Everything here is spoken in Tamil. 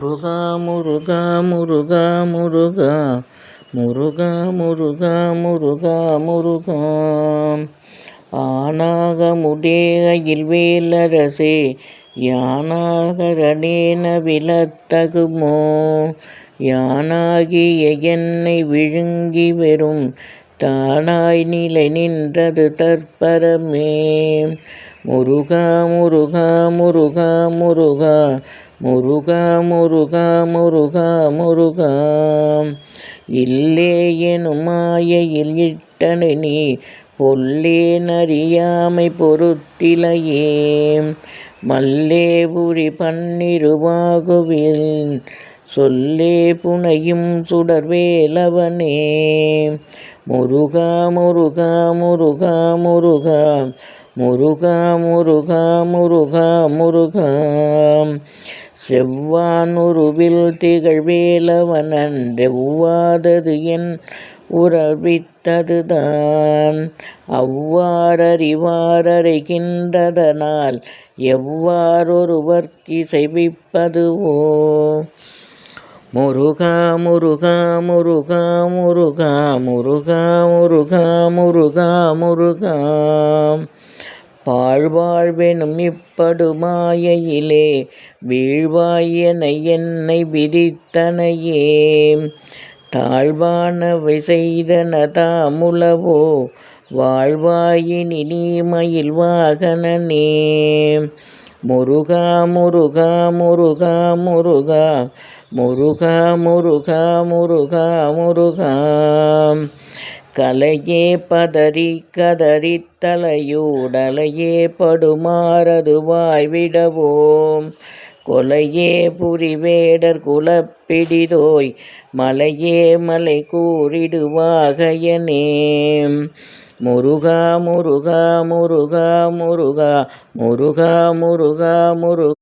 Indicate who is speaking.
Speaker 1: முருகா முருகா முருகா முருகா முருகா முருகா முருகா முருகா ஆனாகமுதே அயில்வேலரசே யானாகரணேன விலத்தகுமோ யானாகிய என்னை விழுங்கி வெறும் தானாய் நிலை நின்றது தற்பரமே. முருகா முருகா முருகா முருகா முருகா முருகா முருகா முருகா இல்லே எனும் மாயையில் இட்டனை நீ பொல்லே நறியாமை பொறுத்திலையே மல்லே புரி பன்னிருவாகுவில் சொல்லே புனையும் சுடர்வேலவனே. முருகா முருகா முருகா முருகா முருகா முருகா முருகா முருகா செவ்வானுருவில் திகழ்வேலவனன்றெவ்வாதது என் உறவித்ததுதான் அவ்வாறறிவாரறைகின்றதனால் எவ்வாறொருவர்க்கிசைவிப்பதுவோ. முருகா முருகா முருகா முருகா முருகா முருகா முருகா முருகா பாழ்வாழ்வெனும் இப்படுமாயையிலே வீழ்வாய் என என்னை விதித்தனையே தாழ்வானவை செய்தன தாமுலவோ வாழ்வாயினி நீ மயில் வாகனனே. முருகா முருகா முருகா முருகா முருகா முருகா முருகா முருகா கலையே பதறி கதறித் தலையூடலையே படுமாறதுவாய் விடவோம் கொலையே புரிவேடர் குலப்பிடிதோய் மலையே மலை கூறிடுவாகையனே. முருகா முருகா முருகா முருகா முருகா முருகா முருகா